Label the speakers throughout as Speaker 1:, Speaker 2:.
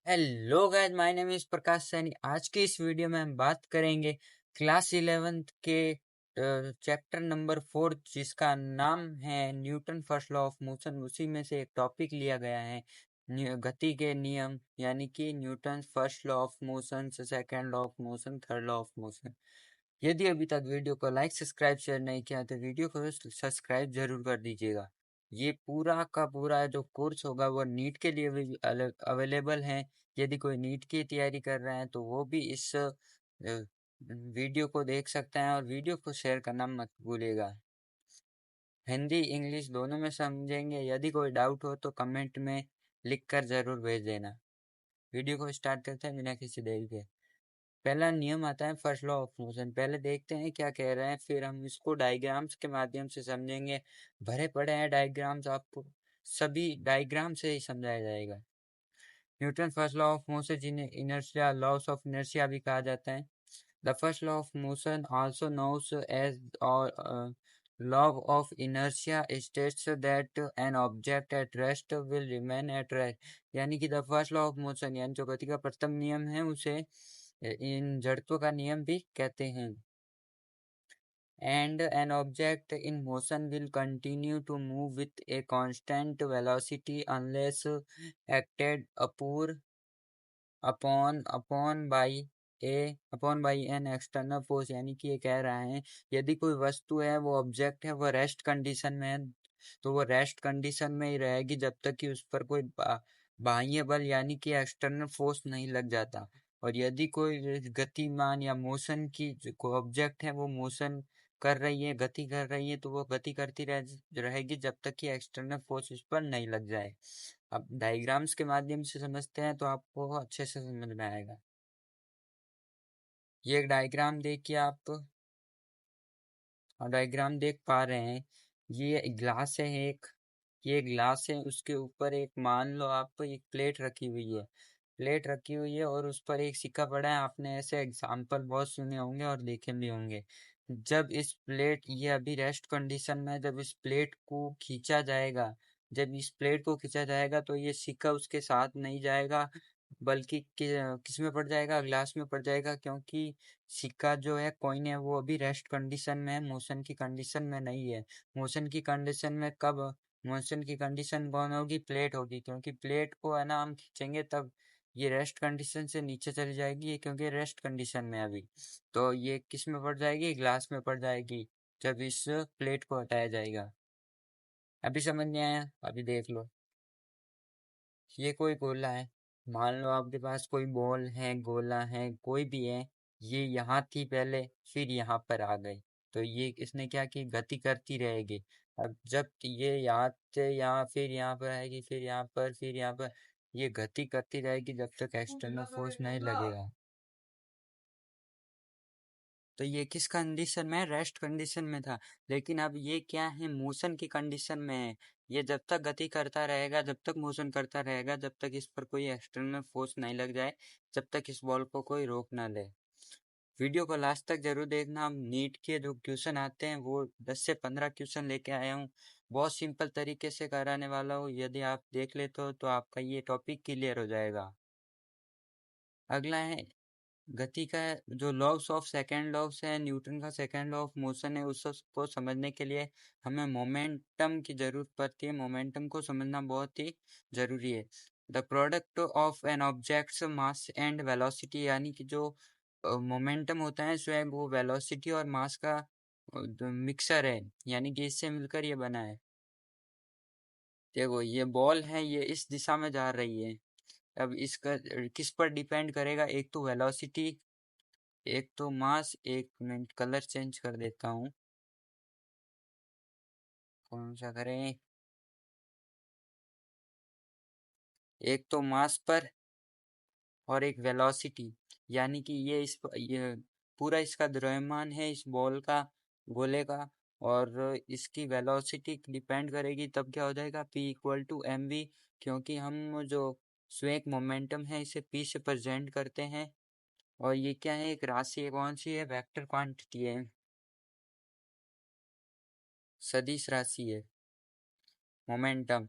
Speaker 1: Hello guys, my name is Prakash Saini. आज की इस वीडियो में हम बात करेंगे क्लास 11th के चैप्टर नंबर 4, जिसका नाम है Newton first law of motion. उसी में से एक टॉपिक लिया गया है गति के नियम, यानी कि Newton first law of motion, second law of motion, third law of motion. यदि अभी तक वीडियो को लाइक सब्सक्राइब शेयर नहीं किया तो वीडियो को सब्सक्राइब जरूर कर दीजिएगा। ये पूरा का पूरा जो कोर्स होगा वो नीट के लिए भी अवेलेबल है। यदि कोई नीट की तैयारी कर रहे हैं तो वो भी इस वीडियो को देख सकते हैं, और वीडियो को शेयर करना मत भूलिएगा। हिंदी इंग्लिश दोनों में समझेंगे। यदि कोई डाउट हो तो कमेंट में लिखकर जरूर भेज देना। वीडियो को स्टार्ट करते हैं बिना किसी देरी के। पहला नियम आता है फर्स्ट लॉ ऑफ मोशन। पहले देखते हैं क्या कह रहे हैं, फिर हम इसको डायग्राम्स के माध्यम से समझेंगे। भरे पड़े हैं डायग्राम्स, आपको सभी डायग्राम से ही समझाया जाएगा। Newton first law of motion, जिन्हें इनर्शिया लॉस ऑफ इनर्शिया भी कहा जाता है। The first law of motion also knowns as law of inertia states that an object at rest will remain at rest. यानी कि the first law of motion, यानी जो गति का प्रथम नियम है, उसे इन जड़त्व का नियम भी कहते हैं। And an object in motion will continue to move with a constant velocity unless acted upon by an external force। यानी कि ये कह रहा है, यदि कोई वस्तु है, वो ऑब्जेक्ट है, वो रेस्ट कंडीशन में है, तो वो रेस्ट कंडीशन में ही रहेगी जब तक कि उस पर कोई बाह्य बल यानी कि एक्सटर्नल फोर्स नहीं लग जाता। और यदि कोई गतिमान या मोशन की कोई ऑब्जेक्ट है, वो मोशन कर रही है, गति कर रही है, तो वो गति करती रहेगी जब तक कि एक्सटर्नल फोर्स उस पर नहीं लग जाए। अब डायग्राम्स के माध्यम से समझते हैं तो आपको अच्छे से समझ में आएगा। ये एक डायग्राम देखिए आप, और डायग्राम देख पा रहे हैं, ये ग्लास है एक। ये ग्लास है, उसके ऊपर एक, मान लो आप, एक प्लेट रखी हुई है। प्लेट रखी हुई है और उस पर एक सिक्का पड़ा है। आपने ऐसे एग्जाम्पल बहुत सुने होंगे और देखे भी होंगे। जब इस प्लेट, ये अभी रेस्ट कंडीशन में है, जब इस प्लेट को खींचा जाएगा, तो ये सिक्का उसके साथ नहीं जाएगा, बल्कि किस में पड़ जाएगा, ग्लास में पड़ जाएगा। क्योंकि सिक्का जो है, कॉइन है, वो अभी रेस्ट कंडीशन में है, मोशन की कंडीशन में नहीं है। मोशन की कंडीशन कौन होगी? प्लेट होगी। क्योंकि प्लेट को है ना, हम खींचेंगे तब ये रेस्ट कंडीशन से नीचे चली जाएगी, क्योंकि रेस्ट कंडीशन में अभी। तो ये किस में पड़ जाएगी? ग्लास में पड़ जाएगी, जब इस प्लेट को हटाया जाएगा। अभी समझ नहीं आया? अभी देख लो। ये कोई गोला है, मान लो आपके पास कोई बॉल है, गोला है, कोई भी है। ये यहाँ थी पहले, फिर यहाँ पर आ गई, तो ये इसने क्या की? गति करती रहेगी। अब जब ये यहाँ से यहाँ, फिर यहाँ पर आएगी, फिर यहाँ पर, फिर यहाँ पर, ये गति करती रहेगी जब तक एक्सटर्नल फोर्स नहीं लगेगा। तो ये किस कंडीशन में? रेस्ट कंडीशन में था। लेकिन अब ये क्या है? मोशन की कंडीशन में है। ये जब तक गति करता रहेगा, जब तक मोशन करता रहेगा, जब तक इस पर कोई एक्सटर्नल फोर्स नहीं लग जाए, जब तक इस बॉल को कोई रोक ना ले। वीडियो को लास्ट तक जरूर देखना। हम नीट के जो क्वेश्चन आते हैं, वो 10 से 15 क्वेश्चन लेके आया हूँ। बहुत सिंपल तरीके से कराने वाला हूँ। यदि आप देख लेते हो तो आपका ये टॉपिक क्लियर हो जाएगा। अगला है गति का जो लॉस ऑफ सेकेंड लॉस है, न्यूटन का सेकेंड लॉ ऑफ मोशन है, उसको समझने के लिए हमें मोमेंटम की जरूरत पड़ती है। मोमेंटम को समझना बहुत ही जरूरी है। The product of an objects mass and velocity, यानी कि जो मोमेंटम होता है, स्वयं वो वेलोसिटी और मास का मिक्सर है, यानी कि इससे मिलकर ये बना है। देखो, ये बॉल है, ये इस दिशा में जा रही है। अब इसका किस पर डिपेंड करेगा? एक तो वेलोसिटी, एक तो मास। एक मिनट, कलर चेंज कर देता हूँ। कौन सा करें? एक तो मास पर और एक वेलोसिटी। यानी कि ये पूरा इसका द्रव्यमान है, इस बॉल का, गोले का। और इसकी वेलोसिटी डिपेंड करेगी, तब क्या हो जाएगा? P equal to mv। क्योंकि हम जो स्वेग मोमेंटम है, इसे P से प्रेजेंट करते हैं। और ये क्या है? एक राशि है। कौन सी है? वेक्टर क्वांटिटी है, सदिश राशि है momentum.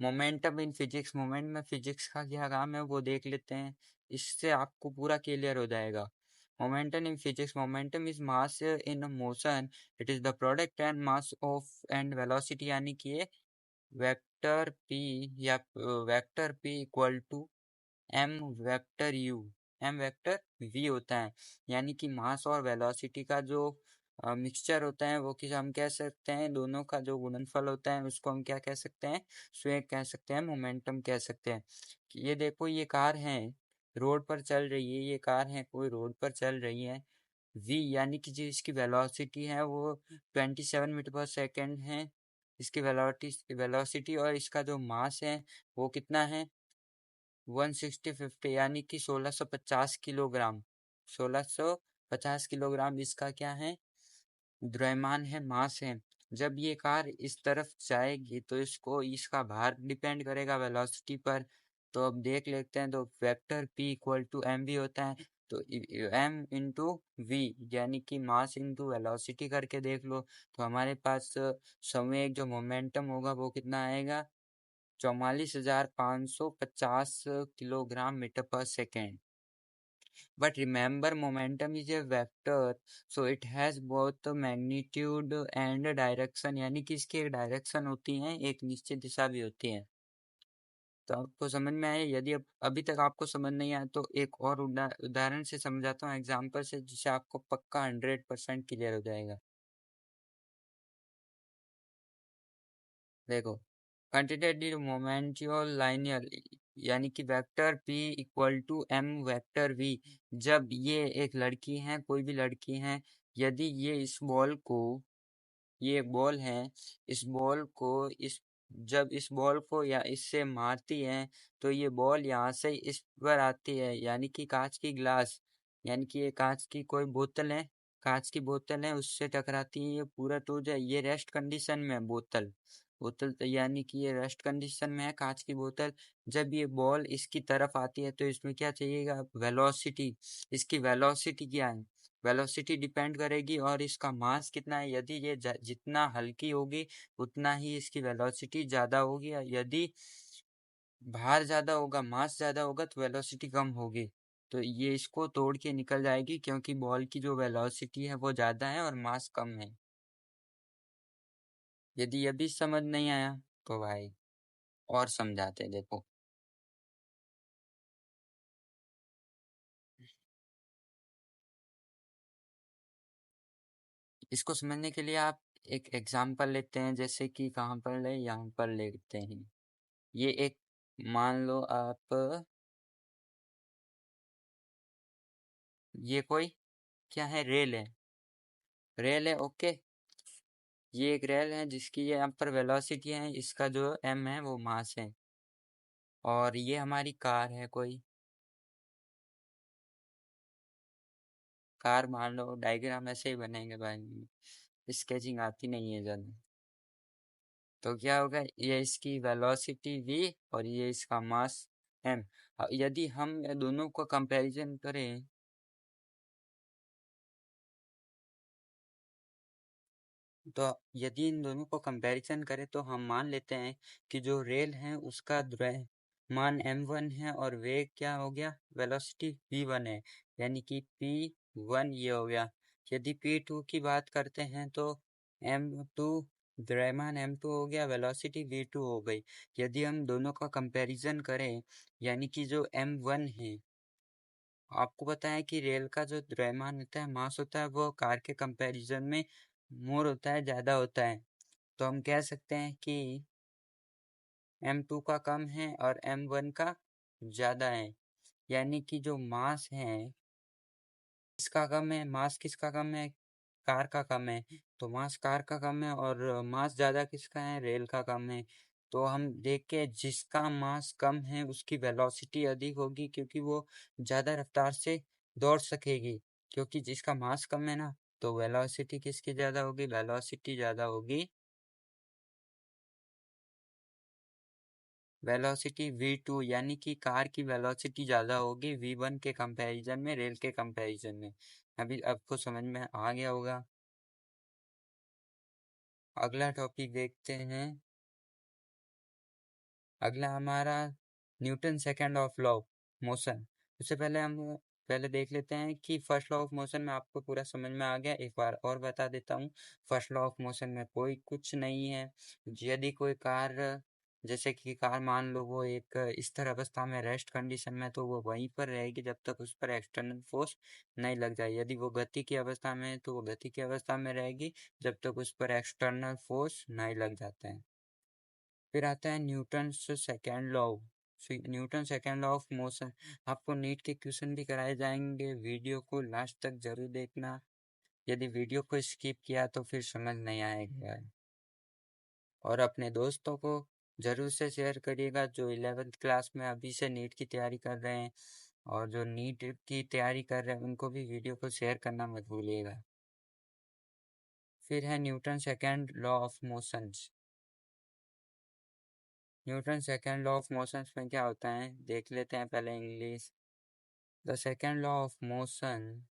Speaker 1: Momentum in physics, moment में फिजिक्स का क्या काम है वो देख लेते हैं, इससे आपको पूरा क्लियर हो जाएगा। Momentum in physics, momentum is mass in motion, it is the product and mass of and velocity, यानी कि ये वेक्टर पी या vector P equal to M vector U, M vector V होता है, यानी कि मास और वेलोसिटी का जो मिक्सचर होता है वो किस हम कह सकते हैं, दोनों का जो गुणनफल होता है उसको हम क्या कह सकते हैं, स्वेग कह सकते हैं, मोमेंटम कह सकते हैं। ये देखो ये कार है, रोड पर चल रही है, ये कार है कोई रोड पर चल रही है, v यानी कि जो इसकी वेलोसिटी है वो 27 मीटर पर सेकेंड है, इसकी वेलोसिटी और इसका जो मास है वो कितना है 160 यानी कि 1650 किलोग्राम, 1650 किलोग्राम इसका क्या है, द्रव्यमान है, मास है। जब ये कार इस तरफ जाएगी तो इसको इसका भार डिपेंड करेगा वेलोसिटी पर। तो अब देख लेते हैं, तो vector p equal to M V होता है, तो m इंटू वी यानी कि मास इंटू वेलोसिटी करके देख लो, तो हमारे पास संवेग जो मोमेंटम होगा वो कितना आएगा, 44,550 किलोग्राम मीटर पर second. But remember, momentum is a vector, so it has both the magnitude and direction, यानी कि इसकी एक डायरेक्शन होती है, एक निश्चित दिशा भी होती है। तो आपको समझ में आया? यदि अभी तक आपको समझ नहीं आया तो एक और उदाहरण से समझाता हूँ, एग्जाम्पल से, जिससे आपको पक्का 100% क्लियर हो जाएगा। देखो, quantitative मोमेंटियल लाइनियर, यानी कि vector p equal to M vector v। जब ये एक लड़की है, कोई भी लड़की है, यदि ये इस बॉल को, ये एक बॉल है, इस बॉल को इस जब इस बॉल को या इससे मारती है तो ये बॉल यहाँ से इस पर आती है, यानी कि कांच की ग्लास, यानी कि ये कांच की कोई बोतल है, कांच की बोतल है, उससे टकराती है, ये पूरा टूट जाए, ये रेस्ट कंडीशन में है बोतल, यानी कि ये रेस्ट कंडीशन में है कांच की बोतल। जब ये बॉल इसकी तरफ आती है तो इसमें क्या चाहिएगा, वेलोसिटी, इसकी वेलोसिटी क्या है, वेलोसिटी डिपेंड करेगी और इसका मास कितना है, यदि ये जितना हल्की होगी उतना ही इसकी वेलोसिटी ज़्यादा होगी, यदि भार ज़्यादा होगा, मास ज़्यादा होगा तो वेलोसिटी कम होगी। तो ये इसको तोड़ के निकल जाएगी क्योंकि बॉल की जो वेलोसिटी है वो ज़्यादा है और मास कम है। यदि ये भी समझ नहीं आया तो भाई और समझाते, देखो इसको समझने के लिए आप एक एग्जाम्पल लेते हैं, जैसे कि कहाँ पर ले, यहाँ पर लेते हैं। ये एक, मान लो आप, ये कोई क्या है, रेल है, रेल है, ओके। ये एक रेल है जिसकी ये यहाँ पर वेलोसिटी है, इसका जो एम है वो मास है, और ये हमारी कार है कोई, कार मान लो, डायग्राम ऐसे ही बनेंगे भाई, स्केचिंग आती नहीं है ज़्यादा। तो क्या होगा, ये इसकी वेलोसिटी v और ये इसका मास m। यदि हम दोनों को कंपैरिजन करें, तो यदि इन दोनों को कंपैरिजन करें तो हम मान लेते हैं कि जो रेल है उसका द्रव्यमान m1 है और वेग क्या हो गया, वेलोसिटी v1 है, यानी कि p1 ये हो गया। यदि p2 की बात करते हैं तो m2, द्रव्यमान m2 हो गया, वेलोसिटी v2 हो गई। यदि हम दोनों का कंपैरिजन करें, यानी कि जो m1 है, आपको पता है कि रेल का जो द्रव्यमान होता है, मास होता है, वो कार के कंपैरिजन में मोर होता है, ज़्यादा होता है। तो हम कह सकते हैं कि m2 का कम है और m1 का ज़्यादा है, यानी कि जो मास है किसका कम है, मास किसका कम है, कार का कम है। तो मास कार का कम है और मास ज़्यादा किसका है, रेल का कम है। तो हम देख के जिसका मास कम है उसकी वेलोसिटी अधिक होगी, क्योंकि वो ज़्यादा रफ्तार से दौड़ सकेगी, क्योंकि जिसका मास कम है ना, तो वेलोसिटी किसकी ज़्यादा होगी, वेलोसिटी ज़्यादा होगी, वेलोसिटी v2, यानी कि कार की वेलोसिटी ज़्यादा होगी v1 के कंपैरिजन में, रेल के कंपैरिजन में। अभी आपको समझ में आ गया होगा। अगला टॉपिक देखते हैं, अगला हमारा Newton second of law of motion. उससे पहले हम देख लेते हैं कि फर्स्ट लॉ ऑफ मोशन में आपको पूरा समझ में आ गया। एक बार और बता देता हूँ। फर्स्ट लॉ ऑफ मोशन में कोई कुछ नहीं है। यदि कोई कार, जैसे कि कार मान लो वो एक स्थिर अवस्था में, रेस्ट कंडीशन में, तो वो वहीं पर रहेगी जब तक उस पर एक्सटर्नल फोर्स नहीं लग जाए। यदि वो गति की अवस्था में है तो वो गति की अवस्था में रहेगी जब तक उस पर एक्सटर्नल फोर्स नहीं लग जाते हैं। फिर आता है Newton second law. Newton second law of motion. आपको नीट के क्वेश्चन भी कराए जाएंगे, वीडियो को लास्ट तक जरूर देखना। यदि वीडियो को स्किप किया तो फिर समझ नहीं आएगा। और अपने दोस्तों को जरूर से शेयर करिएगा जो 11th क्लास में अभी से नीट की तैयारी कर रहे हैं, और जो नीट की तैयारी कर रहे हैं उनको भी वीडियो को शेयर करना मत भूलिएगा। फिर है Newton second law of motions. Newton second law of motion में क्या होता है देख लेते हैं पहले English. The second law of motion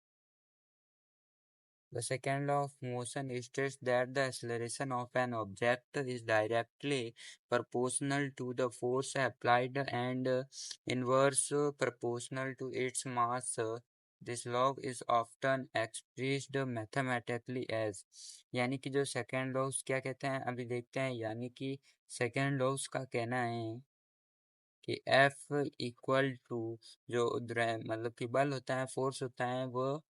Speaker 1: The second law of motion states that the acceleration of an object is directly proportional to the force applied and inverse proportional to its mass. This law is often expressed mathematically as, यानी कि जो second law क्या कहते हैं अभी देखते हैं। यानी कि सेकेंड लॉ का कहना है कि F इक्वल टू जो मतलब कि बल होता है, फोर्स होता है, वो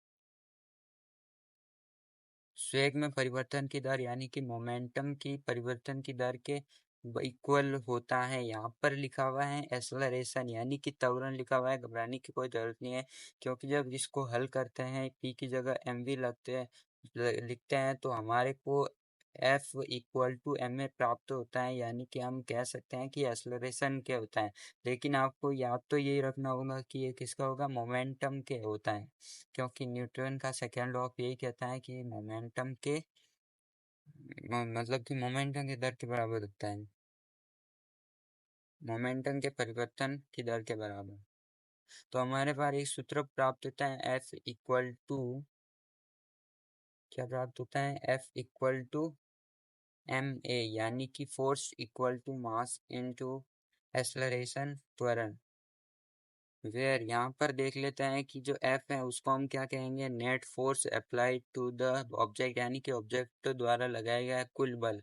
Speaker 1: वेग में परिवर्तन की दर यानी कि मोमेंटम की परिवर्तन की दर के इक्वल होता है। यहाँ पर लिखा हुआ है एक्सेलरेशन यानी कि त्वरण लिखा हुआ है। घबराने की कोई जरूरत नहीं है, क्योंकि जब इसको हल करते हैं p की जगह mv लिखते हैं तो हमारे को F equal to M A प्राप्त होता है। यानी कि हम कह सकते हैं कि एक्सेलरेशन क्या होता है। लेकिन आपको याद तो यही रखना होगा कि ये किसका होगा, मोमेंटम के होता है, क्योंकि न्यूटन का सेकेंड लॉ यही कहता है कि मोमेंटम के मतलब कि मोमेंटम की दर के बराबर होता है, मोमेंटम के परिवर्तन की दर के बराबर। तो हमारे पास एक सूत्र प्राप्त होता है F इक्वल टू, क्या प्राप्त होता है, F इक्वल टू ma, यानी कि force equal to mass into acceleration त्वरण। वेयर यहाँ पर देख लेते हैं कि जो F है उसको हम क्या कहेंगे, net force applied to the object, यानी कि ऑब्जेक्ट द्वारा लगाया गया कुल बल।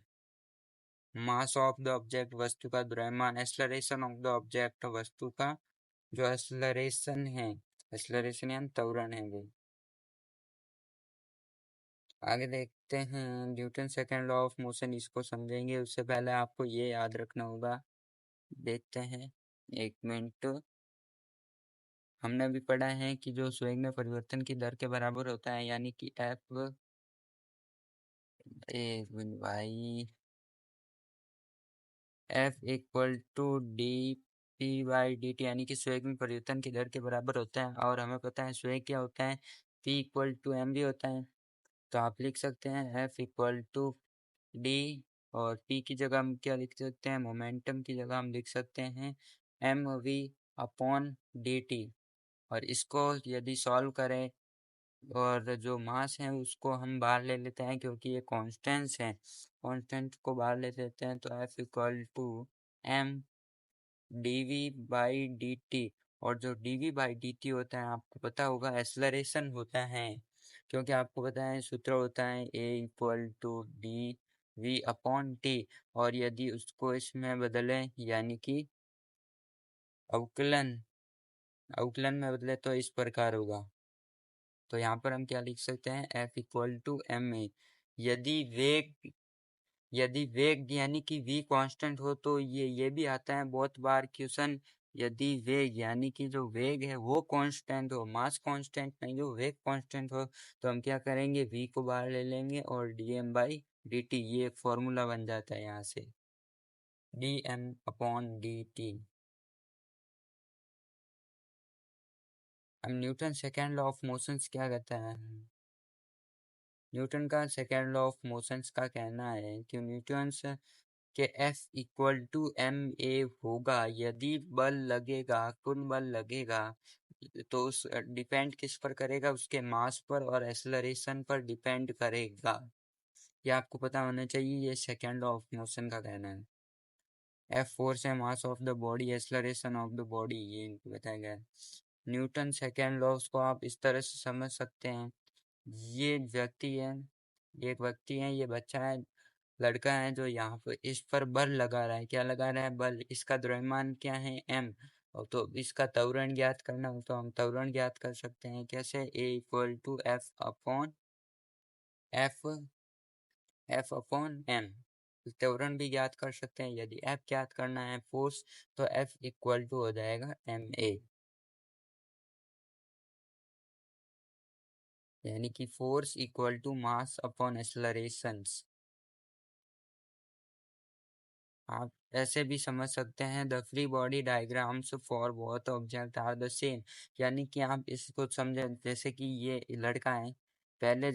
Speaker 1: मास ऑफ द ऑब्जेक्ट, वस्तु का द्रव्यमान। एक्सेलरेशन ऑफ द ऑब्जेक्ट, वस्तु का जो एक्सेलरेशन है, एक्सेलरेशन यानी त्वरण है वो। आगे देखते हैं Newton second law of motion, इसको समझेंगे। उससे पहले आपको ये याद रखना होगा। देखते हैं, एक मिनट। हमने भी पढ़ा है कि जो वेग में परिवर्तन की दर के बराबर होता है, यानी कि F, एक मिनट भाई, F equal to D P by D T, यानी कि वेग में परिवर्तन की दर के बराबर होता है। और हमें पता है वेग क्या होता है, P इक्वल टू एम भी होता है। तो आप लिख सकते हैं F इक्वल टू डी, और P की जगह हम क्या लिख सकते हैं, मोमेंटम की जगह हम लिख सकते हैं M V upon D T. और इसको यदि सॉल्व करें और जो मास है उसको हम बाहर ले लेते हैं, क्योंकि ये कॉन्स्टेंट्स हैं, कॉन्स्टेंट को बाहर ले लेते हैं, तो F equal to M D V by D T. और जो D V by D T होता है आपको पता होगा एक्सेलरेशन होता है, क्योंकि आपको पता है सूत्र होता है A equal to D V upon T. और यदि उसको इसमें बदलें, यानी कि अवकलन अवकलन में बदले तो इस प्रकार होगा। तो यहाँ पर हम क्या लिख सकते हैं, F equal to M A. यदि वेग यदि वेग यानी कि v कांस्टेंट हो तो ये भी आता है बहुत बार क्वेश्चन। यदि वेग यानी कि जो वेग है वो कांस्टेंट हो, मास कांस्टेंट नहीं हो, वेग कांस्टेंट हो, तो हम क्या करेंगे, v को बाहर ले लेंगे और dm बाई dt, ये फॉर्मूला बन जाता है यहाँ से, dm अपॉन dt। अब Newton second law of motions क्या कहता है। न्यूटन का सेकेंड लॉ ऑफ मोशंस का कहना है कि न्यूटन्स के F equal to M A होगा यदि बल लगेगा, कुल बल लगेगा तो उस डिपेंड किस पर करेगा, उसके मास पर और एक्सेलरेशन पर डिपेंड करेगा। ये आपको पता होना चाहिए, ये सेकेंड लॉ ऑफ मोशन का कहना है। एफ फोर्स है, mass of the body, acceleration of the body, ये बताया गया है। न्यूटन सेकेंड लॉ को आप इस तरह से समझ सकते हैं। ये व्यक्ति है, एक व्यक्ति है, ये बच्चा है, लड़का है, जो यहाँ पर इस पर बल लगा रहा है। क्या लगा रहा है? बल। इसका द्रव्यमान क्या है? m। और तो इसका त्वरण ज्ञात करना हो तो हम त्वरण ज्ञात कर सकते हैं। कैसे? a equal to F upon m। त्वरण भी ज्ञात कर सकते हैं। यदि f ज्ञात करना है फोर्स, तो f इक्वल टू हो जाएगा ma, यानी कि force equal to mass upon acceleration. आप ऐसे भी समझ सकते हैं, the free body diagrams for both object are the same. यानी कि आप इसको समझें, जैसे कि ये लड़का है, पहले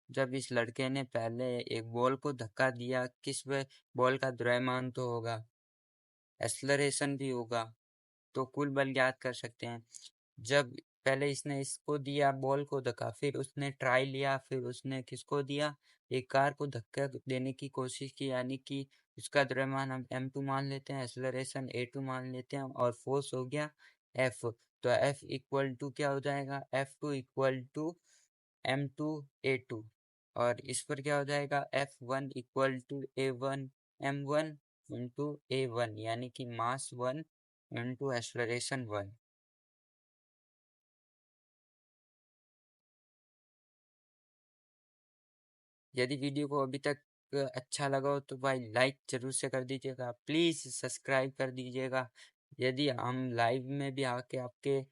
Speaker 1: जब इस लड़के ने पहले एक बॉल को धक्का दिया, किस वे बॉल का द्रव्यमान तो होगा, एक्सलरेशन भी होगा, तो कुल बल ज्ञात कर सकते हैं। जब पहले इसने इसको दिया बॉल को धक्का, फिर उसने ट्राई लिया, फिर उसने किसको दिया, एक कार को धक्का देने की कोशिश की, यानी कि उसका द्रव्यमान हम m2 मान लेते हैं, एक्सलरेशन a2 मान लेते हैं, और फोर्स हो गया f। तो f इक्वल टू क्या हो जाएगा? f2 equal to m2 a2। और इस पर क्या हो जाएगा? f1 equal to a1 m1 into a1, यानी कि मास 1 इंटू एक्सलरेशन 1। यदि वीडियो को अभी तक अच्छा लगा हो तो भाई लाइक जरूर से कर दीजिएगा, प्लीज़ सब्सक्राइब कर दीजिएगा। यदि हम लाइव में भी आके आपके,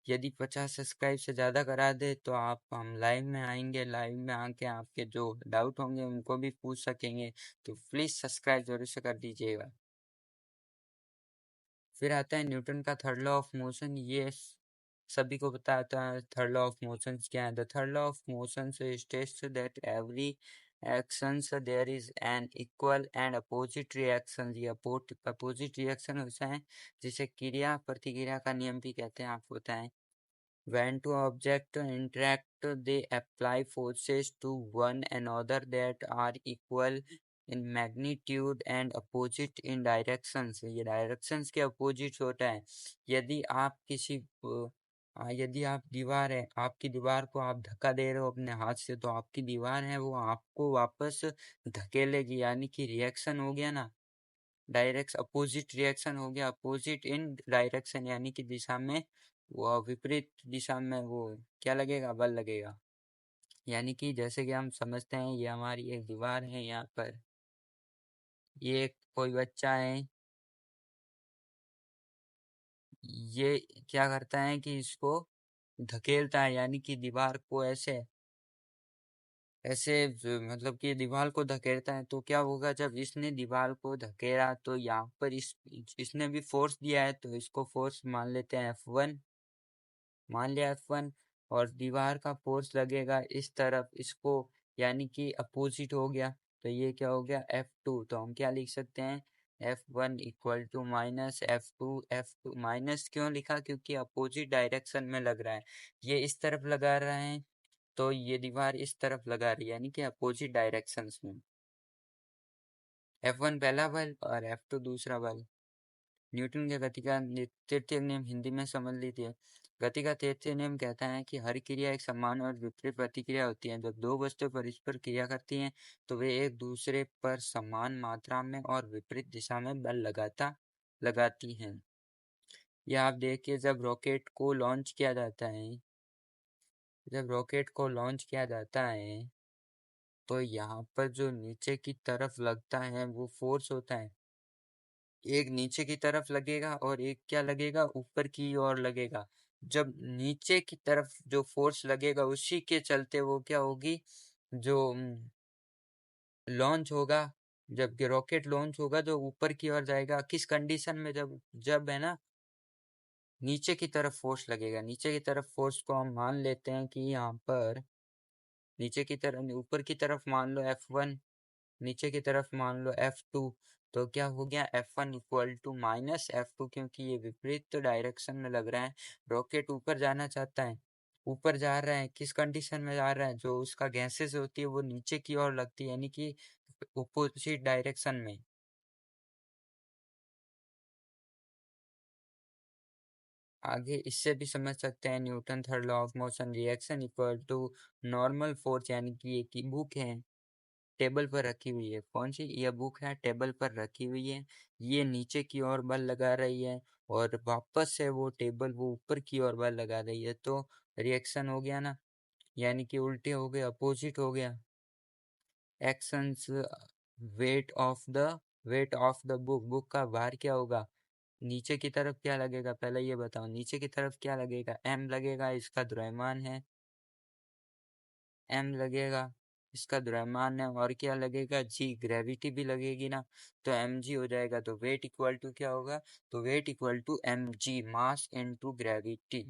Speaker 1: यदि 50 सब्सक्राइब से ज़्यादा करा दे तो हम लाइव में आएंगे, लाइव में आके आपके जो डाउट होंगे उनको भी पूछ सकेंगे। तो प्लीज़ सब्सक्राइब जरूर से कर दीजिएगा। फिर आता है न्यूटन का थर्ड लॉ ऑफ मोशन। ये सभी को पता आता है थर्ड लॉ ऑफ मोशन क्या है। The third law of motion states that every actions there is an equal and opposite reaction. ये अपोजिट रिएक्शन होता है जिसे क्रिया प्रतिक्रिया का नियम भी कहते हैं, आपको बताएं। When two objects interact, they apply forces to one another that are equal in magnitude and opposite in directions। ये directions के opposite होता है। यदि आप यदि आप दीवार है, आपकी दीवार को आप धक्का दे रहे हो अपने हाथ से, तो आपकी दीवार है वो आपको वापस धकेलेगी, यानी कि रिएक्शन हो गया ना, डायरेक्ट अपोजिट रिएक्शन हो गया। अपोजिट इन डायरेक्शन यानी कि दिशा में, वो विपरीत दिशा में वो क्या लगेगा? बल लगेगा। यानी कि जैसे कि हम समझते हैं, ये हमारी एक दीवार है, यहाँ पर ये कोई बच्चा है, ये क्या करता है कि इसको धकेलता है, यानी कि दीवार को ऐसे ऐसे मतलब कि दीवार को धकेलता है। तो क्या होगा, जब इसने दीवार को धकेला तो यहाँ पर इसने भी फोर्स दिया है, तो इसको फोर्स मान लेते हैं F1, मान लिया F1। और दीवार का फोर्स लगेगा इस तरफ इसको, यानी कि अपोजिट हो गया, तो ये क्या हो गया? F2। तो हम क्या लिख सकते हैं? F1 equal to minus F2 minus क्यों लिखा? क्योंकि अपोजिट डायरेक्शन में लग रहा है, ये इस तरफ लगा रहा है, तो ये दीवार इस तरफ लगा रही है, यानी कि अपोजिट डायरेक्शंस में। F1 पहला बल और F2 दूसरा बल। न्यूटन के गति का तृतीय नियम हिंदी में समझ लीजिए। गति का तृतीय नियम कहता है कि हर क्रिया एक समान और विपरीत प्रतिक्रिया होती है। जब दो वस्तुएं परस्पर क्रिया करती हैं तो वे एक दूसरे पर समान मात्रा में और विपरीत दिशा में बल लगाती हैं। यह आप देखिए, जब रॉकेट को लॉन्च किया जाता है तो यहाँ पर जो नीचे की तरफ लगता है वो फोर्स होता है। एक नीचे की तरफ लगेगा और एक क्या लगेगा? ऊपर की ओर लगेगा। जब नीचे की तरफ जो फोर्स लगेगा उसी के चलते वो क्या होगी, जो लॉन्च होगा, जबकि रॉकेट लॉन्च होगा जो ऊपर की ओर जाएगा, किस कंडीशन में? जब जब है ना, नीचे की तरफ फोर्स लगेगा। नीचे की तरफ फोर्स को हम मान लेते हैं कि यहाँ पर नीचे की तरफ, ऊपर की तरफ मान लो F1, नीचे की तरफ मान लो F2। तो क्या हो गया? F1 equal to minus F2, क्योंकि ये विपरीत डायरेक्शन में लग रहा है। रॉकेट ऊपर जाना चाहता है, ऊपर जा रहा है, किस कंडीशन में जा रहा है? जो उसका गैसेस होती है वो नीचे की ओर लगती है, यानी कि अपोजिट डायरेक्शन में। आगे इससे भी समझ सकते हैं Newton third law of motion, reaction equal to normal force, यानी कि एक बुक है टेबल पर रखी हुई है। कौन सी ये बुक है टेबल पर रखी हुई है, ये नीचे की ओर बल लगा रही है और वापस से वो टेबल वो ऊपर की ओर बल लगा रही है, तो रिएक्शन हो गया ना, यानी कि उल्टे हो गए, अपोजिट हो गया। Actions weight of the book का भार क्या होगा, नीचे की तरफ क्या लगेगा, पहले ये बताओ नीचे की तरफ क्या लगेगा, m लगेगा, इसका द्रव्यमान है, m लगेगा, इसका द्रव्यमान है, और क्या लगेगा, g, ग्रेविटी भी लगेगी ना, तो mg हो जाएगा। तो वेट इक्वल टू क्या होगा, तो weight equal to mg, mass into gravity.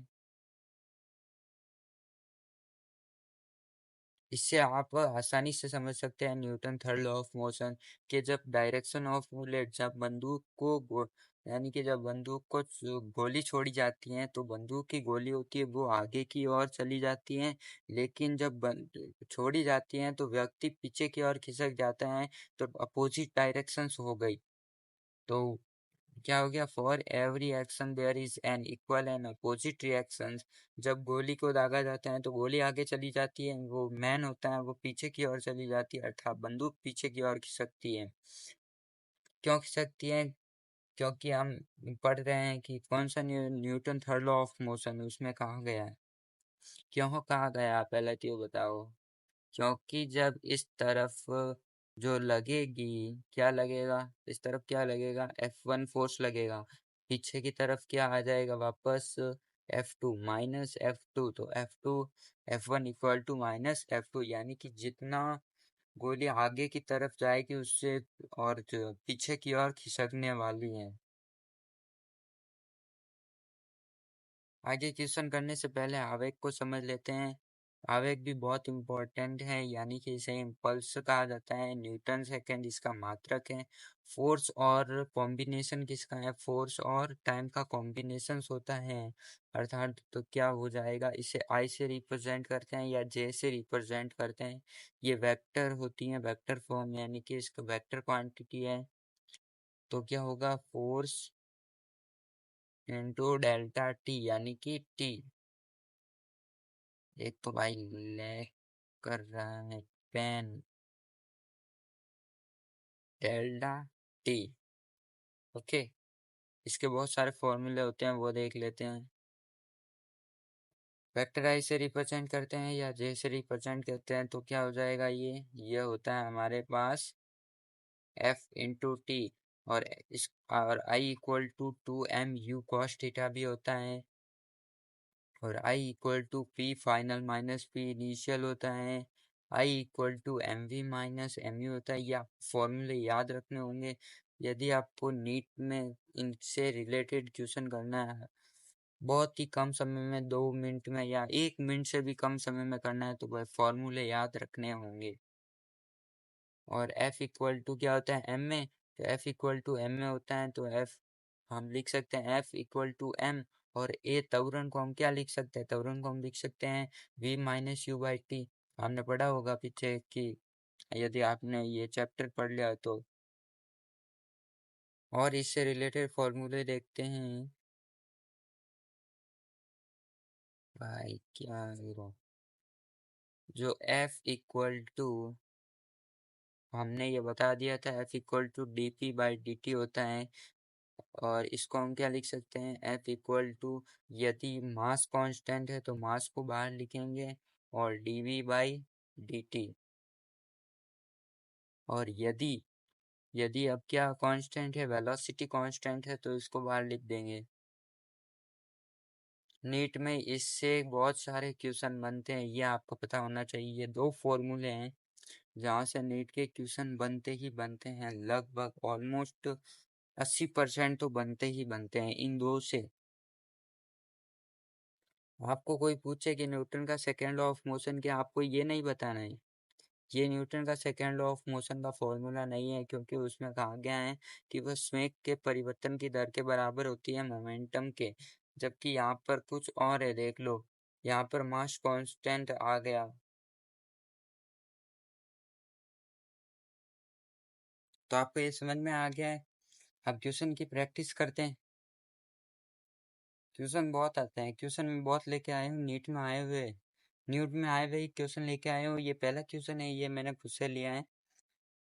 Speaker 1: इससे आप आसानी से समझ सकते हैं Newton third law of motion के जब डायरेक्शन ऑफ बुलेट, जब बंदूक को यानी कि जब बंदूक को गोली छोड़ी जाती है तो बंदूक की गोली होती है वो आगे की ओर चली जाती है, लेकिन जब छोड़ी जाती है तो व्यक्ति पीछे की ओर खिसक जाता है, तो अपोजिट डायरेक्शंस हो गई। तो क्या हो गया, for every action there is an equal and opposite reaction. जब गोली को दागा जाता है तो गोली आगे चली जाती है, वो मैन होता है वो पीछे की ओर चली जाती है, अर्थात बंदूक पीछे की ओर खिसकती है। क्यों खिसकती है, क्योंकि हम पढ़ रहे हैं कि कौन सा Newton third law of motion उसमें कहा गया है। क्यों कहा गया, पहले तो ये बताओ। क्योंकि जब इस तरफ जो लगेगी, क्या लगेगा, इस तरफ क्या लगेगा, F1 फोर्स लगेगा, पीछे की तरफ क्या आ जाएगा वापस, F2 माइनस F2, तो F2 F1 equal to minus F2, यानी कि जितना गोली आगे की तरफ जाएगी उससे और जो पीछे की ओर खिसकने वाली है। आगे क्वेश्चन करने से पहले आवेग को समझ लेते हैं। आवेग भी बहुत इंपॉर्टेंट है, यानी कि इसे इम्पल्स कहा जाता है। न्यूटन सेकेंड इसका मात्रक है। फोर्स और कॉम्बिनेशन किसका है, फोर्स और टाइम का कॉम्बिनेशन होता है, अर्थात तो क्या हो जाएगा, इसे आई से रिप्रेजेंट करते हैं या जे से रिप्रेजेंट करते हैं। ये वेक्टर होती है, वेक्टर फॉर्म, यानी कि इसका वेक्टर क्वांटिटी है। तो क्या होगा, फोर्स इंटू डेल्टा टी, यानी कि टी। एक तो भाई लैग कर रहा है पेन, डेल्टा टी। ओके, इसके बहुत सारे फॉर्मूले होते हैं वो देख लेते हैं। वेक्टर आई से रिप्रेजेंट करते हैं या जे से रिप्रेजेंट करते हैं तो क्या हो जाएगा, ये होता है हमारे पास F इंटू टी, और इस और I equal to 2mu cos theta भी होता है, और I equal to P final minus P initial होता है। I equal to M V minus M U होता है। ये आप फॉर्मूले याद रखने होंगे यदि आपको नीट में इनसे रिलेटेड क्वेश्चन करना है। बहुत ही कम समय में, 2 मिनट में या 1 मिनट से भी कम समय में करना है तो वह फॉर्मूले याद रखने होंगे। और F इक्वल टू क्या होता है, एम में, तो F इक्वल टू एम में होता है, तो F हम लिख सकते हैं F इक्वल टू एम। और ए त्वरण को हम क्या लिख सकते हैं, त्वरण को हम लिख सकते हैं V minus you by T. हमने पढ़ा होगा पीछे कि यदि आपने ये चैप्टर पढ़ लिया तो। और इससे रिलेटेड फॉर्मूले देखते हैं भाई, क्या जो F इक्वल टू, हमने ये बता दिया था F equal to D P by D T होता है। और इसको हम क्या लिख सकते हैं, F इक्वल टू, यदि मास कांस्टेंट है तो मास को बाहर लिखेंगे और dv बाई dt। और यदि यदि अब क्या कांस्टेंट है, वेलोसिटी कांस्टेंट है, तो इसको बाहर लिख देंगे। नीट में इससे बहुत सारे क्वेश्चन बनते हैं, ये आपको पता होना चाहिए। ये दो फॉर्मूले हैं जहाँ से नीट के क्वेश्चन बनते ही बनते हैं, लगभग ऑलमोस्ट 80% तो बनते ही बनते हैं इन दो से। आपको कोई पूछे कि न्यूटन का सेकेंड लॉ ऑफ मोशन क्या, आपको ये नहीं बताना है। ये न्यूटन का सेकेंड लॉ ऑफ मोशन का फॉर्मूला नहीं है, क्योंकि उसमें कहा गया है कि वह वेग के परिवर्तन की दर के बराबर होती है मोमेंटम के। जबकि यहाँ पर कुछ और है, देख लो, यहाँ पर मास कांस्टेंट आ गया। तो आपको ये समझ में आ गया है। अब क्वेश्चन की प्रैक्टिस करते हैं। क्वेश्चन बहुत आते हैं, क्वेश्चन में बहुत लेके आए हूँ, नीट में आए हुए ही क्वेश्चन लेके आए हूँ। ये पहला क्वेश्चन है, ये मैंने खुद से लिया है,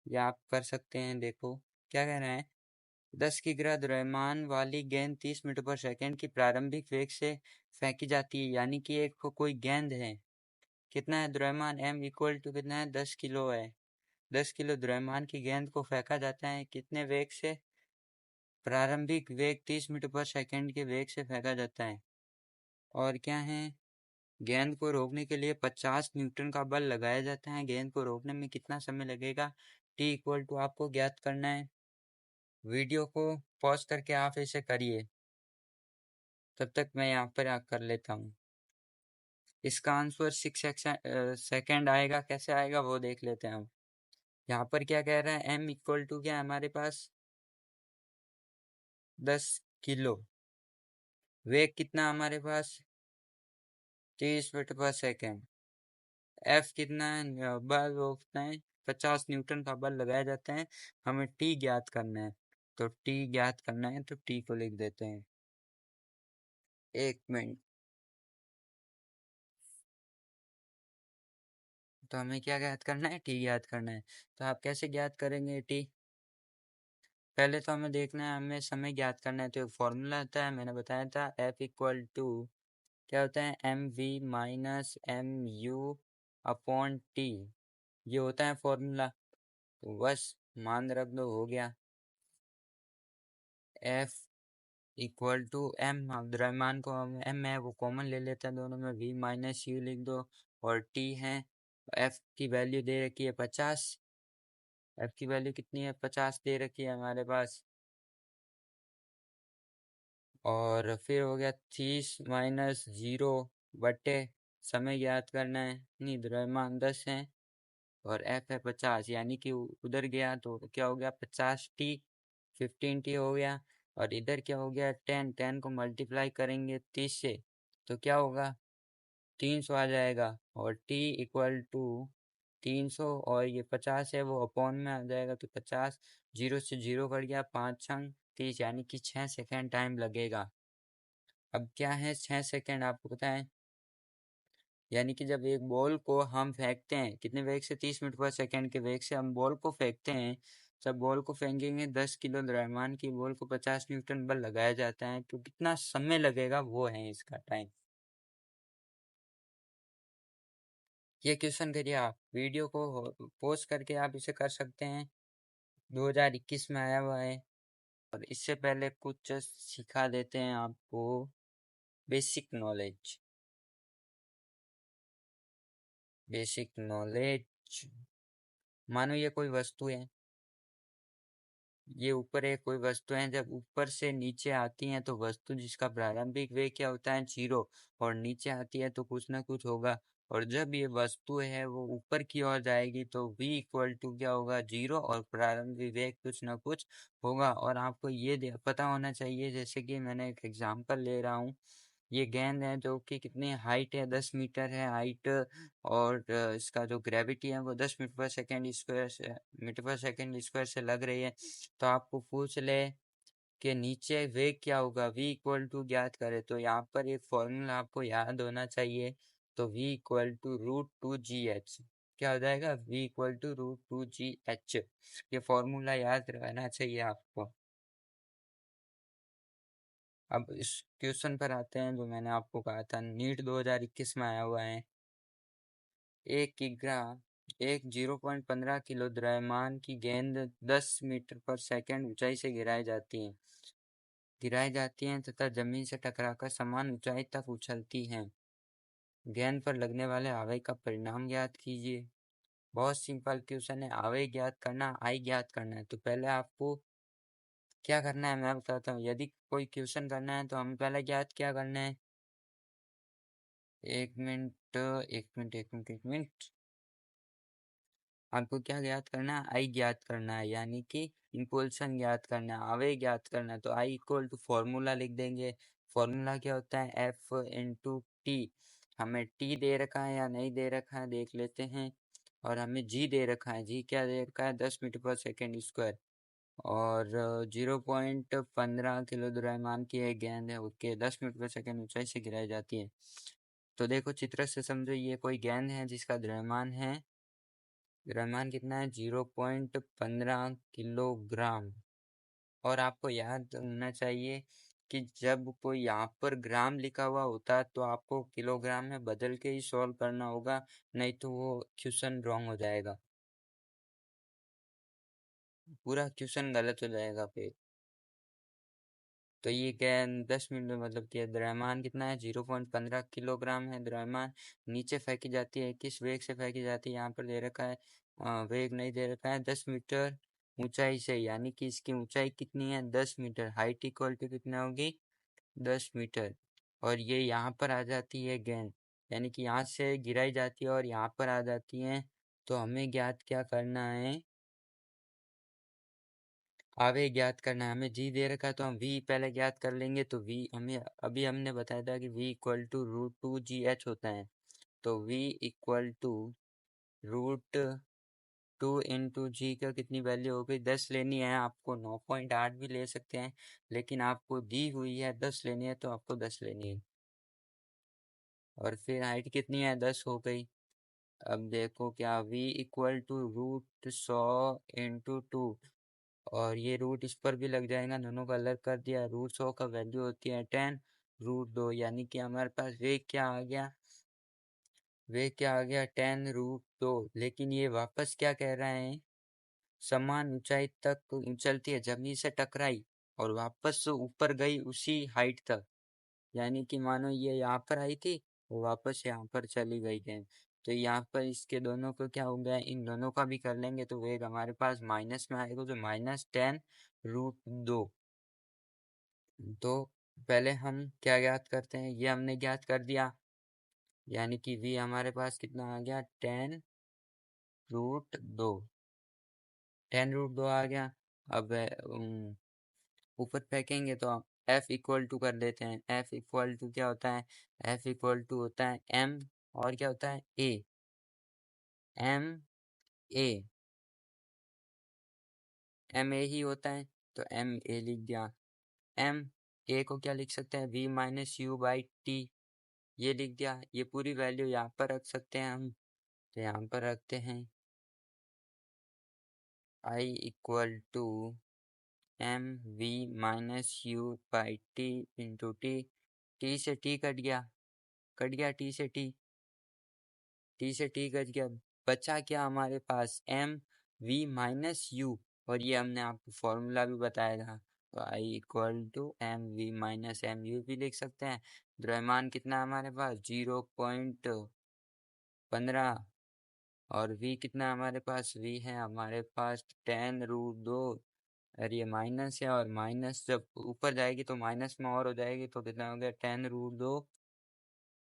Speaker 1: ये आप कर सकते हैं। देखो क्या कह रहे हैं। 10 की ग्रह द्रव्यमान वाली गेंद 30 मीटर पर सेकंड की प्रारंभिक वेग से फेंकी जाती है, यानी कि एक कोई गेंद है, कितना है द्रव्यमान, m इक्वल टू कितना है, 10 किलो है। 10 किलो द्रव्यमान की गेंद को फेंका जाता है कितने वेग से, प्रारंभिक वेग 30 मीटर पर सेकंड के वेग से फेंका जाता है। और क्या है, गेंद को रोकने के लिए 50 न्यूटन का बल लगाया जाता है। गेंद को रोकने में कितना समय लगेगा, t इक्वल टू आपको ज्ञात करना है। वीडियो को पॉज करके आप इसे करिए, तब तक मैं यहाँ पर कर लेता हूँ। इसका आंसर 6 सेकेंड आएगा, कैसे आएगा वो देख लेते हैं हम। यहाँ पर क्या कह रहा है, m इक्वल टू क्या है हमारे पास, 10 किलो, वेग कितना हमारे पास, 30 मीटर पर सेकेंड, F कितना है, बल वो कितना है, 50 न्यूटन का बल लगाया जाता है। हमें T ज्ञात करना है, तो T ज्ञात करना है तो T को लिख देते हैं। 1 मिनट, तो हमें क्या ज्ञात करना है, T ज्ञात करना है। तो आप कैसे ज्ञात करेंगे T, पहले तो हमें देखना है, हमें समय ज्ञात करना है। तो एक फॉर्मूला होता है, मैंने बताया था, F इक्वल टू क्या होता है, mv minus mu upon T, ये होता है फॉर्मूला। तो बस मान रख दो, हो गया। F इक्वल टू m, द्रव्यमान को हम m है वो कॉमन ले लेते हैं दोनों में, v माइनस u लिख दो, और t है, f की वैल्यू दे रखी है 50, f की वैल्यू कितनी है, 50 दे रखी है हमारे पास। और फिर हो गया 30 माइनस 0 बटे समय ज्ञात करना है, नहीं द्रव्यमान 10 है और f है 50, यानी कि उधर गया तो क्या हो गया, 50t, 15t हो गया। और इधर क्या हो गया, 10 को मल्टीप्लाई करेंगे 30 से तो क्या होगा, 300 आ जाएगा। और t इक्वल टू 300, और ये 50 है वो अपॉन में आ जाएगा, तो 50, 0 से 0 कट गया, 5 छंग 30, यानी कि 6 सेकेंड टाइम लगेगा। अब क्या है 6 सेकेंड आपको पता है, यानी कि जब एक बॉल को हम फेंकते हैं कितने वेग से, 30 मीटर पर सेकेंड के वेग से हम बॉल को फेंकते हैं। जब बॉल को फेंकेंगे 10 किलो द्रव्यमान की बॉल को 50 न्यूटन बल लगाया जाता है, तो कितना समय लगेगा वो है इसका टाइम। ये क्वेश्चन करिए आप, वीडियो को पोस्ट करके आप इसे कर सकते हैं। 2021 में आया हुआ है। और इससे पहले कुछ सिखा देते हैं आपको, बेसिक नॉलेज। बेसिक नॉलेज, मानो ये कोई वस्तु है, ये ऊपर एक कोई वस्तु है, जब ऊपर से नीचे आती है तो वस्तु जिसका प्रारंभिक वेग क्या होता है, 0, और नीचे आती है तो कुछ ना कुछ होगा। और जब ये वस्तु है वो ऊपर की ओर जाएगी तो v इक्वल टू क्या होगा, 0, और प्रारंभिक वेग कुछ ना कुछ होगा। और आपको ये पता होना चाहिए, जैसे कि मैंने एक एग्जांपल ले रहा हूँ, ये गेंद है जो कि कितनी हाइट है, 10 मीटर है हाइट, और इसका जो ग्रेविटी है वो 10 मीटर पर सेकेंड स्क्वायर से, मीटर पर सेकेंड स्क्वायर से लग रही है। तो आपको पूछ ले कि नीचे वेग क्या होगा, v इक्वल टू ज्ञात करे, तो यहाँ पर एक फॉर्मूला आपको याद होना चाहिए। तो v इक्वल टू √2gh, क्या हो जाएगा, v इक्वल टू √2gh, ये फॉर्मूला याद रहना चाहिए आपको। अब इस क्वेश्चन पर आते हैं जो मैंने आपको कहा था, नीट 2021 में आया हुआ है। एक किग्रा, एक 0.15 किलो द्रव्यमान की गेंद 10 मीटर पर सेकंड ऊंचाई से गिराई जाती हैं तथा जमीन से टकराकर समान ऊंचाई तक उछलती हैं। गेंद पर लगने वाले आवेग का परिणाम ज्ञात कीजिए। बहुत सिंपल क्वेश्चन है, आवेग ज्ञात करना, आई ज्ञात करना है। तो पहले आपको क्या करना है मैं बताता हूँ। यदि कोई क्वेश्चन करना है तो हमें पहले ज्ञात क्या करना है, 1 मिनट, 1 मिनट, 1 मिनट, 1 मिनट, आपको क्या ज्ञात करना है, आई ज्ञात करना है, यानी कि इंपल्सन ज्ञात करना है, आवेग ज्ञात करना है। तो आई इक्वल टू फॉर्मूला लिख देंगे। फॉर्मूला क्या होता है, एफ इंटू टी। हमें टी दे रखा है या नहीं दे रखा है देख लेते हैं। और हमें जी दे रखा है, जी क्या दे रखा है, 10 मीटर पर सेकेंड स्क्वायर। और 0.15 किलो द्रव्यमान की एक गेंद है, उसके 10 मीटर पर सेकेंड ऊंचाई से गिराई जाती है। तो देखो चित्र से समझो, ये कोई गेंद है जिसका द्रव्यमान कितना है 0.15 किलोग्राम। और आपको याद होना चाहिए कि जब कोई यहाँ पर ग्राम लिखा हुआ होता है तो आपको किलोग्राम में बदल के ही सॉल्व करना होगा, नहीं तो वो क्वेश्चन रॉन्ग हो जाएगा, पूरा क्वेश्चन गलत हो जाएगा फिर। तो ये क्या है, 10 मिनट में मतलब कि द्रव्यमान कितना है 0.15 किलोग्राम है द्रव्यमान। नीचे फेंकी जाती है, किस वेग से फेंकी जाती है यहाँ पर दे रखा है, वेग नहीं दे रखा है, 10 मीटर ऊंचाई से, यानी कि इसकी ऊंचाई कितनी है 10 मीटर, हाइट इक्वल टू कितना होगी 10 मीटर। और ये यहाँ पर आ जाती है गेंद, यानी कि यहाँ से गिराई जाती है और यहाँ पर आ जाती है। तो हमें ज्ञात क्या करना है, आवेग ज्ञात करना है। हमें जी दे रखा है तो हम वी पहले ज्ञात कर लेंगे। तो वी हमें अभी हमने बताया था कि वी इक्वल टू √2 GH होता है। तो वी इक्वल टू √2 इंटू जी का कितनी वैल्यू हो गई 10 लेनी है, आपको 9.8 भी ले सकते हैं, लेकिन आपको दी हुई है 10 लेनी है तो आपको 10 लेनी है। और फिर हाइट कितनी है 10 हो गई। अब देखो क्या v इक्वल टू √100 इंटू 2, और ये रूट इस पर भी लग जाएगा, दोनों का अलग कर दिया। √100 का वैल्यू होती है 10√2, यानी कि हमारे पास वेग क्या आ गया, 10√2। लेकिन ये वापस क्या कह रहा है, समान ऊंचाई तक उछलती है, जमीन से टकराई और वापस ऊपर गई उसी हाइट तक, यानी कि मानो ये यहाँ पर आई थी, वो वापस यहाँ पर चली गई गेंद। तो यहाँ पर इसके दोनों को क्या हो गया, इन दोनों का भी कर लेंगे तो वेग हमारे पास माइनस में आएगा, तो -10√2। तो पहले हम क्या ज्ञात करते हैं, ये हमने ज्ञात कर दिया, यानी कि v हमारे पास कितना आ गया 10√2, 10√2 आ गया। अब ऊपर फेंकेंगे तो हम F इक्वल टू कर देते हैं। F इक्वल टू क्या होता है, F इक्वल टू होता है M, और क्या होता है A, M A ही होता है, तो MA लिख दिया। MA को क्या लिख सकते हैं, V-U/T, ये लिख दिया। ये पूरी वैल्यू यहाँ पर रख सकते हैं हम, तो यहाँ पर रखते हैं I equal to MV-U/T into T। T से T कट गया, T से T कट गया, बचा क्या हमारे पास MV-U, और ये हमने आपको फॉर्मूला भी बताया था। तो I इक्वल टू MV-MU भी लिख सकते हैं। द्रव्यमान कितना हमारे पास 0.15, और V कितना हमारे पास, V है हमारे पास 10√2, और ये माइनस है, और माइनस जब ऊपर जाएगी तो माइनस में और हो जाएगी, तो कितना हो गया 10√2।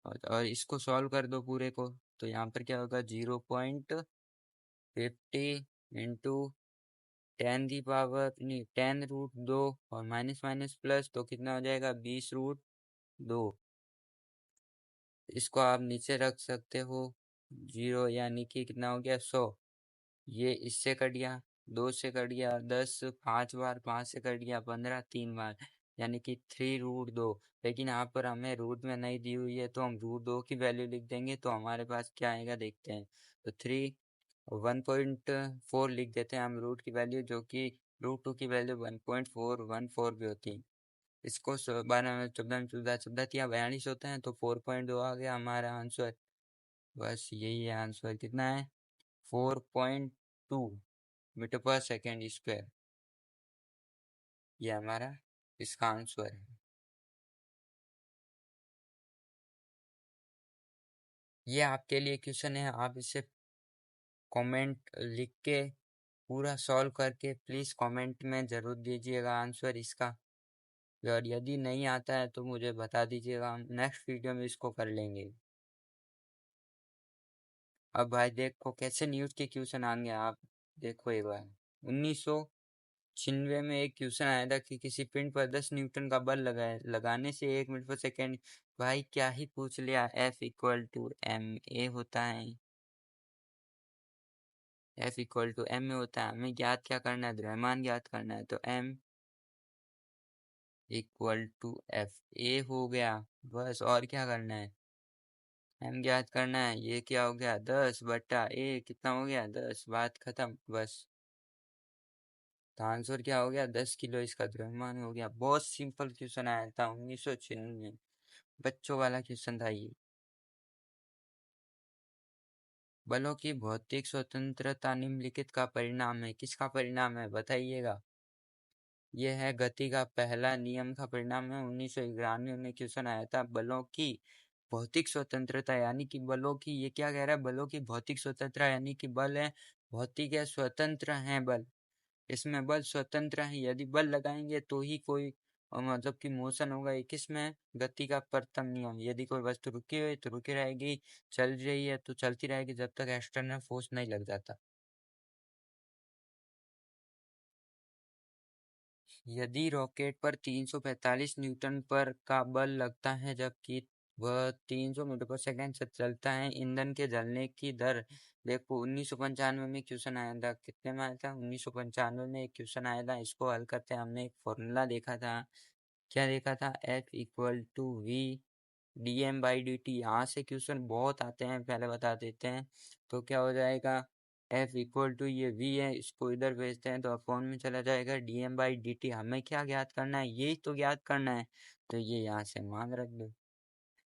Speaker 1: और इसको सॉल्व कर दो पूरे को, तो यहाँ पर क्या होगा 0.50 इंटू 10√2, और माइनस माइनस प्लस, तो कितना हो जाएगा 20√2। इसको आप नीचे रख सकते हो 0, यानी कि कितना हो गया 100। ये इससे कट गया, 2 से कट गया 10, 5 बार, 5 से कट गया 15, 3 बार, यानी कि 3√2। लेकिन यहाँ पर हमें रूट में नहीं दी हुई है, तो हम √2 की वैल्यू लिख देंगे, तो हमारे पास क्या आएगा देखते हैं। तो 1.4 लिख देते हैं हम रूट की वैल्यू, जो कि √2 की वैल्यू 1.414 भी होती है। इसको 12 में 14 में 14 14 या 42 होता है, तो 4.2 आ गया हमारा आंसर। बस यही है आंसर, कितना है 4.2 मीटर पर सेकेंड स्क्वायर, ये हमारा इसका आंसर है। ये आपके लिए क्वेश्चन है, आप इसे कमेंट लिख के पूरा सॉल्व करके प्लीज़ कमेंट में ज़रूर दीजिएगा आंसर इसका, और यदि नहीं आता है तो मुझे बता दीजिएगा, हम नेक्स्ट वीडियो में इसको कर लेंगे। अब भाई देखो कैसे न्यूज़ के क्वेश्चन आएंगे, आप देखो एक बार। 1996 में एक क्वेश्चन आया था कि किसी पिंड पर 10 न्यूटन का बल लगाने से 1 मीटर पर सेकेंड, भाई क्या ही पूछ लिया, F इक्वल टू MA होता है। एफ इक्वल टू एम में होता है। हमें ज्ञात क्या करना है, द्रव्यमान ज्ञात करना है, तो M equal to F A हो गया। बस और क्या करना है, एम ज्ञात करना है। ये क्या हो गया, 10/A कितना हो गया, 10, बात खत्म बस। तो आंसर क्या हो गया, 10 किलो इसका द्रव्यमान हो गया। बहुत सिंपल क्वेश्चन आया था 1996 में, बच्चों वाला क्वेश्चन था ये। बलों की भौतिक स्वतंत्रता निम्नलिखित का परिणाम है, किसका परिणाम है बताइएगा। यह है गति का पहला नियम का परिणाम है। 1991 में क्वेश्चन आया था, बलों की भौतिक स्वतंत्रता, यानी कि बलों की, ये क्या कह रहा है, बलों की भौतिक स्वतंत्रता, यानी कि बल है भौतिक है, स्वतंत्र है बल, इसमें बल स्वतंत्र है। यदि बल लगाएंगे तो ही कोई मतलब कि मोशन होगा। ये किसमें, गति का प्रथम नियम। यदि कोई वस्तु रुकी हुई तो रुकी रहेगी, चल रही है तो चलती रहेगी जब तक एक्सटर्नल फोर्स नहीं लग जाता। यदि रॉकेट पर 345 न्यूटन पर का बल लगता है जबकि वह 300 मीटर पर सेकंड से चलता है, ईंधन के जलने की दर। देखो 1995 में क्वेश्चन आया था, कितने में आया था, 1995 में एक क्वेश्चन आया था। इसको हल करते हैं, हमने एक फॉर्मूला देखा था, क्या देखा था, F equal to V D M by D T. यहाँ से क्वेश्चन बहुत आते हैं, पहले बता देते हैं। तो क्या हो जाएगा, एफ इक्वल टू, ये वी है, इसको इधर भेजते हैं तो अपॉन में चला जाएगा D M by D T. हमें क्या ज्ञात करना है, यही तो ज्ञात करना है। तो ये यहाँ से मान रख दो।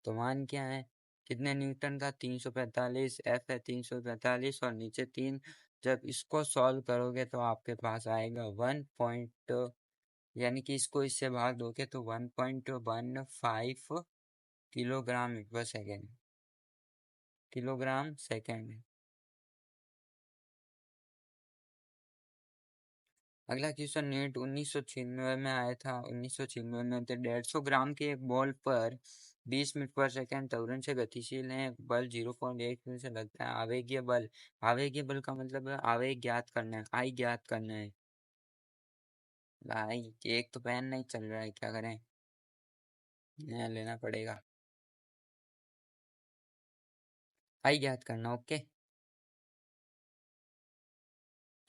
Speaker 1: तो मान क्या है, कितने न्यूटन का, 345, एफ है 345 और नीचे 3। जब इसको सॉल्व करोगे तो आपके पास आएगा 1 यानी कि इसको इससे भाग दोगे तो 1.15 किलोग्राम पर सेकेंड, किलोग्राम सेकेंड। अगला क्वेश्चन नीट 1996 में आया था। 1996 में तो 150 ग्राम के एक बॉल पर 20 मीटर पर सेकेंड त्वरण से गतिशील है, बल 0.8 मीटर से लगता है। आवेगीय बल, आवेगीय बल का मतलब है आवेग ज्ञात करना है, आई ज्ञात करना है। आई, एक तो पेन नहीं चल रहा है, क्या करें, नया लेना पड़ेगा। आई ज्ञात करना, ओके।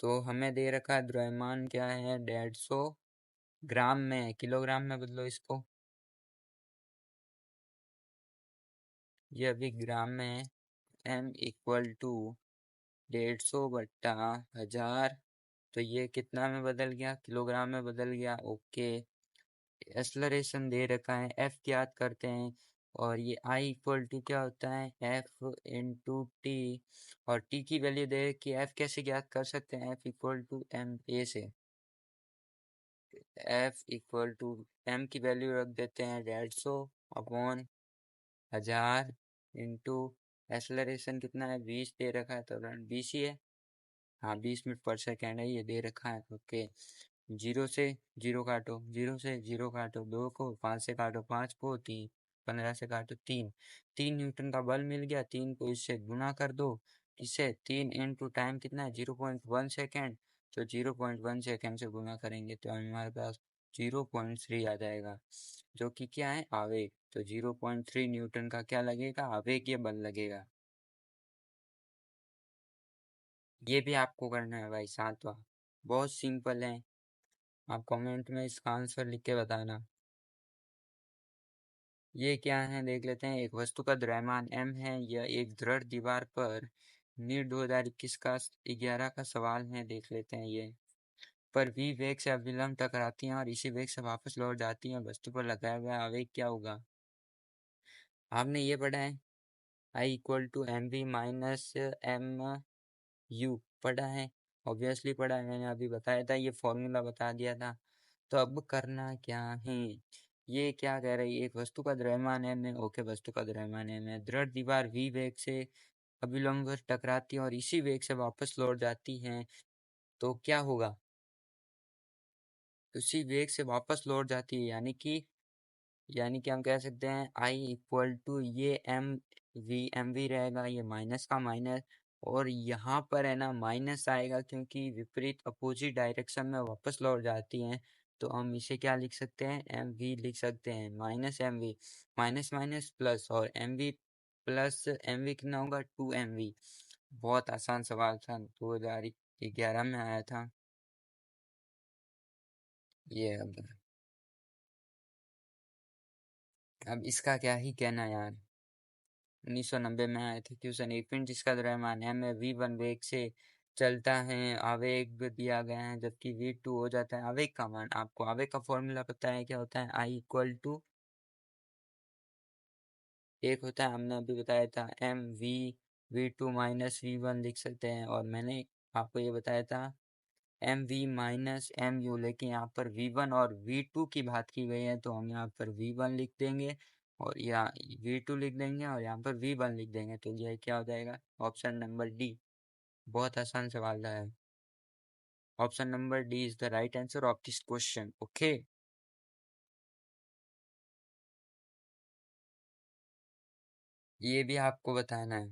Speaker 1: तो हमें दे रखा है द्रव्यमान क्या है, 150 ग्राम में, किलोग्राम में बदलो इसको, ये अभी ग्राम में है। एम इक्वल टू 150/1000, तो ये कितना में बदल गया, किलोग्राम में बदल गया, ओके। एक्सलरेशन दे रखा है, एफ ज्ञात करते हैं। और ये आई इक्वल टू क्या होता है, एफ इंटू टी। और टी की वैल्यू दे कि एफ कैसे ज्ञात कर सकते हैं, F equal to M A से। एफ इक्वल टू एम की वैल्यू रख देते हैं 150/1000 इंटू एक्सलरेशन कितना है, 20 दे रखा है तो 20 ही है, हाँ 20 मीटर पर सेकेंड है, ये दे रखा है, ओके। जीरो से जीरो काटो, जीरो से जीरो काटो, 2 को 5 से काटो, 5 को 3, 15 से काटो 3, 3 न्यूटन का बल मिल गया। 3 को इससे गुना कर दो, इससे 3 इंटू टाइम कितना है, 0.1 सेकेंड। तो 0.1 सेकेंड से गुना करेंगे तो हमारे पास 0.3 आ जाएगा, जो कि क्या है, आवेग। तो 0.3 न्यूटन का क्या लगेगा, आवेग, ये बल लगेगा। ये भी आपको करना है भाई, सातवां, बहुत सिंपल है। आप कमेंट में इसका आंसर लिख के बताना। ये क्या है देख लेते हैं। एक वस्तु का द्रव्यमान m है, यह एक दृढ़ दीवार पर नीट 2021 का 11 का सवाल है, देख लेते हैं। ये पर v वेग से अविलंब टकराती हैं और इसी वेग से वापस लौट जाती हैं, वस्तु पर लगाया हुआ आवेग क्या होगा। आपने ये पढ़ा है, I equal to M V minus M U पढ़ा है, ऑब्वियसली पढ़ा है, मैंने अभी बताया था, ये फॉर्मूला बता दिया था। तो अब करना क्या है, ये क्या कह रही है, एक वस्तु का द्रव्यमान है में, ओके, वस्तु का द्रव्यमान है में, दृढ़ दीवार v वेग से अभिलंब टकराती है और इसी वेग से वापस लौट जाती हैं, तो क्या होगा, उसी वेग से वापस लौट जाती है, यानी कि हम कह सकते हैं आई इक्वल टू ये एम वी रहेगा, ये माइनस का माइनस, और यहाँ पर है ना माइनस आएगा क्योंकि विपरीत अपोजिट डायरेक्शन में वापस लौट जाती हैं। तो हम इसे क्या लिख सकते हैं, एम वी लिख सकते हैं, minus M V, minus minus plus, और M V plus M V कितना होगा, 2 एम वी। बहुत आसान सवाल था, 2011 में आया था ये। अब इसका क्या ही कहना यार। 1990 में आए थे क्वेश्चन। एक पिंड जिसका द्रव्यमान m में v1 वेग से चलता है, आवेग दिया गया है, जबकि v2 हो जाता है आवेग का मान। आपको आवेग का फॉर्मूला पता है, क्या होता है? I इक्वल टू, एक होता है, हमने अभी बताया था, M we v2 minus v1 लिख सकते हैं। और मैंने आपको ये बताया था M V minus M U, लेकिन यहाँ पर v1 और v2 की बात की गई है, तो हम यहाँ पर v1 लिख देंगे और यहाँ v2 लिख देंगे और यहाँ पर v1 लिख देंगे। तो यह क्या हो जाएगा? Option number D. बहुत आसान सवाल है। Option number D is the right answer of this question. Okay, ये भी आपको बताना है।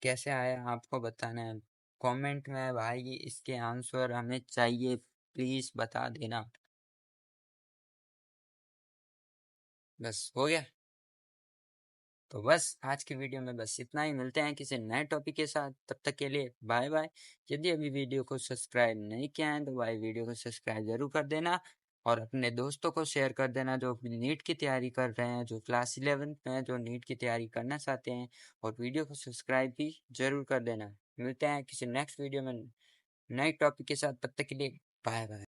Speaker 1: कैसे आया आपको बताना है। कमेंट में भाई इसके आंसर हमें चाहिए, प्लीज बता देना। बस हो गया। तो बस आज की वीडियो में बस इतना ही। मिलते हैं किसी नए टॉपिक के साथ, तब तक के लिए बाय बाय। यदि अभी वीडियो को सब्सक्राइब नहीं किया है तो भाई वीडियो को सब्सक्राइब जरूर कर देना और अपने दोस्तों को शेयर कर देना जो नीट की तैयारी कर रहे हैं, जो क्लास 11 में हैं, जो नीट की तैयारी करना चाहते हैं। और वीडियो को सब्सक्राइब भी जरूर कर देना। मिलते हैं किसी नेक्स्ट वीडियो में नए टॉपिक के साथ, तब तक के लिए बाय बाय।